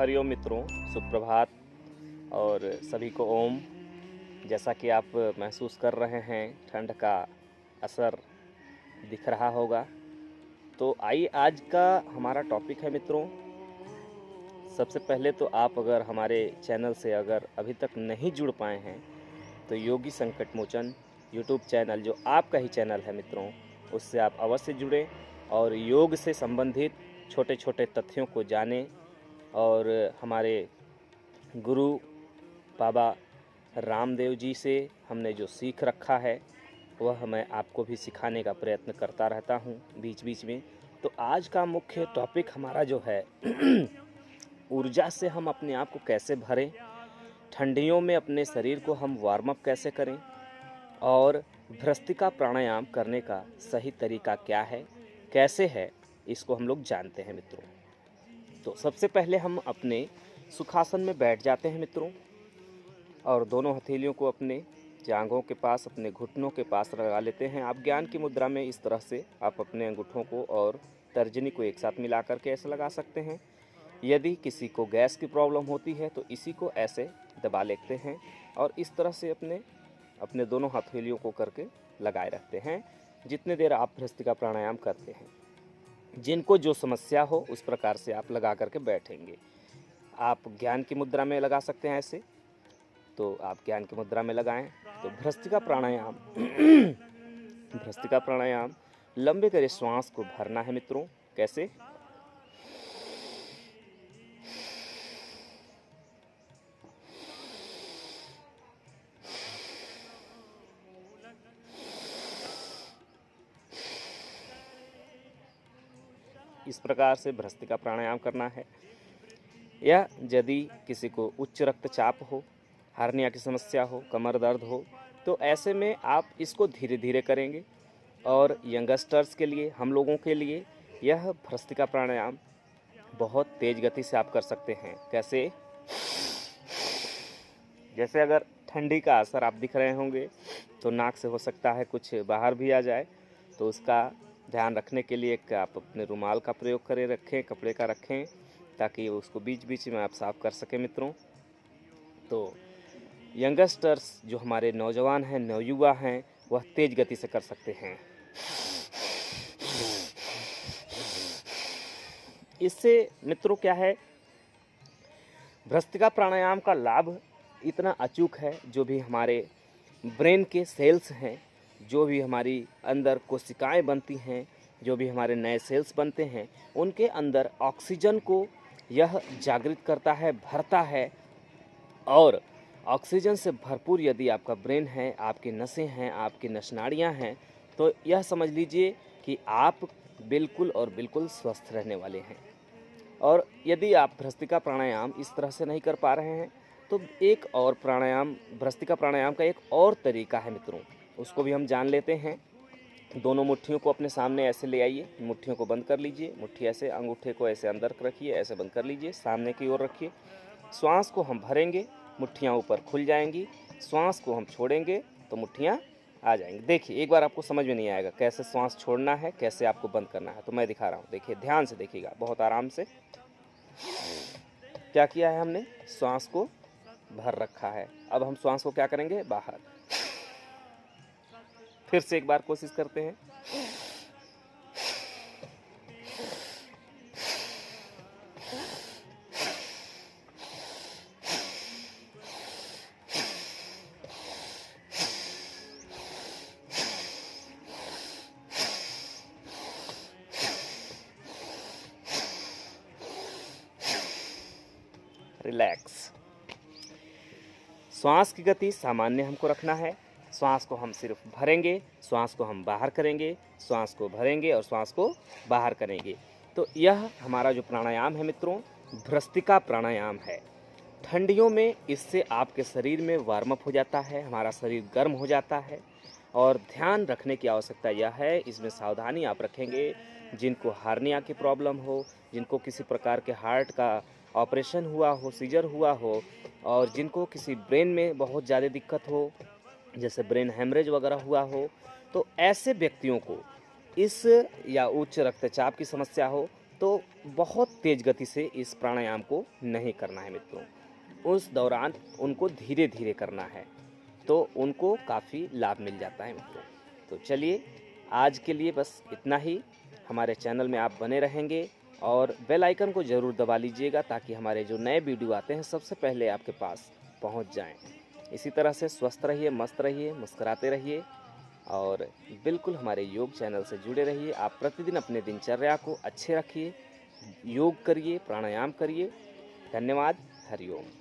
हरिओम मित्रों, सुप्रभात और सभी को ओम। जैसा कि आप महसूस कर रहे हैं, ठंड का असर दिख रहा होगा। तो आइए, आज का हमारा टॉपिक है मित्रों। सबसे पहले तो आप अगर हमारे चैनल से अगर अभी तक नहीं जुड़ पाए हैं तो योगी संकट मोचन यूट्यूब चैनल, जो आपका ही चैनल है मित्रों, उससे आप अवश्य जुड़ें और योग से संबंधित छोटे छोटे तथ्यों को जानें। और हमारे गुरु बाबा रामदेव जी से हमने जो सीख रखा है वह मैं आपको भी सिखाने का प्रयत्न करता रहता हूँ बीच बीच में। तो आज का मुख्य टॉपिक हमारा जो है ऊर्जा से हम अपने आप को कैसे भरें, ठंडियों में अपने शरीर को हम वार्म अप कैसे करें और भ्रस्त्रिका प्राणायाम करने का सही तरीका क्या है, कैसे है, इसको हम लोग जानते हैं मित्रों। तो सबसे पहले हम अपने सुखासन में बैठ जाते हैं मित्रों और दोनों हथेलियों को अपने जांघों के पास, अपने घुटनों के पास लगा लेते हैं। आप ज्ञान की मुद्रा में इस तरह से आप अपने अंगूठों को और तर्जनी को एक साथ मिला करके ऐसे लगा सकते हैं। यदि किसी को गैस की प्रॉब्लम होती है तो इसी को ऐसे दबा लेते हैं और इस तरह से अपने दोनों हथेलियों को करके लगाए रहते हैं जितने देर आप भ्रस्त्रिका प्राणायाम करते हैं। जिनको जो समस्या हो उस प्रकार से आप लगा करके बैठेंगे। आप ज्ञान की मुद्रा में लगा सकते हैं ऐसे, तो आप ज्ञान की मुद्रा में लगाएं। तो भ्रस्त्रिका प्राणायाम भ्रस्त्रिका प्राणायाम लंबे करे श्वास को भरना है मित्रों। कैसे? इस प्रकार से भ्रस्त्रिका प्राणायाम करना है। या यदि किसी को उच्च रक्तचाप हो, हार्निया की समस्या हो, कमर दर्द हो, तो ऐसे में आप इसको धीरे धीरे करेंगे। और यंगस्टर्स के लिए, हम लोगों के लिए यह भ्रस्त्रिका प्राणायाम बहुत तेज गति से आप कर सकते हैं। कैसे? जैसे अगर ठंडी का असर आप दिख रहे होंगे तो नाक से हो सकता है कुछ बाहर भी आ जाए, तो उसका ध्यान रखने के लिए आप अपने रुमाल का प्रयोग करें, रखें, कपड़े का रखें, ताकि उसको बीच बीच में आप साफ कर सकें मित्रों। तो यंगस्टर्स जो हमारे नौजवान हैं, नवयुवा हैं, वह तेज गति से कर सकते हैं। इससे मित्रों क्या है, भ्रस्त्रिका प्राणायाम का लाभ इतना अचूक है, जो भी हमारे ब्रेन के सेल्स हैं, जो भी हमारी अंदर कोशिकाएं बनती हैं, जो भी हमारे नए सेल्स बनते हैं, उनके अंदर ऑक्सीजन को यह जागृत करता है, भरता है। और ऑक्सीजन से भरपूर यदि आपका ब्रेन है, आपकी नसें हैं, आपकी नसनाड़ियाँ हैं, तो यह समझ लीजिए कि आप बिल्कुल और बिल्कुल स्वस्थ रहने वाले हैं। और यदि आप भ्रस्त्रिका प्राणायाम इस तरह से नहीं कर पा रहे हैं तो एक और प्राणायाम, भ्रस्त्रिका प्राणायाम का एक और तरीका है मित्रों, उसको भी हम जान लेते हैं। दोनों मुट्ठियों को अपने सामने ऐसे ले आइए, मुट्ठियों को बंद कर लीजिए, मुट्ठी ऐसे, अंगूठे को ऐसे अंदर रखिए, ऐसे बंद कर लीजिए, सामने की ओर रखिए। श्वास को हम भरेंगे, मुट्ठियाँ ऊपर खुल जाएंगी। श्वास को हम छोड़ेंगे तो मुट्ठियाँ आ जाएंगी। देखिए, एक बार आपको समझ में नहीं आएगा कैसे श्वास छोड़ना है, कैसे आपको बंद करना है, तो मैं दिखा रहा हूँ। देखिए, ध्यान से देखिएगा, बहुत आराम से। क्या किया है हमने? श्वास को भर रखा है। अब हम श्वास को क्या करेंगे? बाहर। फिर से एक बार कोशिश करते हैं। रिलैक्स। श्वास की गति सामान्य हमको रखना है। श्वास को हम सिर्फ भरेंगे, श्वास को हम बाहर करेंगे, श्वास को भरेंगे और श्वास को बाहर करेंगे। तो यह हमारा जो प्राणायाम है मित्रों, भ्रस्त्रिका प्राणायाम है। ठंडियों में इससे आपके शरीर में वार्म अप हो जाता है, हमारा शरीर गर्म हो जाता है। और ध्यान रखने की आवश्यकता यह है, इसमें सावधानी आप रखेंगे, जिनको हार्निया की प्रॉब्लम हो, जिनको किसी प्रकार के हार्ट का ऑपरेशन हुआ हो, सीजर हुआ हो, और जिनको किसी ब्रेन में बहुत ज़्यादा दिक्कत हो, जैसे ब्रेन हेमरेज वगैरह हुआ हो, तो ऐसे व्यक्तियों को इस, या उच्च रक्तचाप की समस्या हो, तो बहुत तेज़ गति से इस प्राणायाम को नहीं करना है मित्रों। उस दौरान उनको धीरे धीरे करना है, तो उनको काफ़ी लाभ मिल जाता है मित्रों। तो चलिए, आज के लिए बस इतना ही। हमारे चैनल में आप बने रहेंगे और बेल आइकन को ज़रूर दबा लीजिएगा, ताकि हमारे जो नए वीडियो आते हैं सबसे पहले आपके पास पहुंच जाएं। इसी तरह से स्वस्थ रहिए, मस्त रहिए, मुस्कुराते रहिए और बिल्कुल हमारे योग चैनल से जुड़े रहिए। आप प्रतिदिन अपने दिनचर्या को अच्छे रखिए, योग करिए, प्राणायाम करिए। धन्यवाद। हरिओम।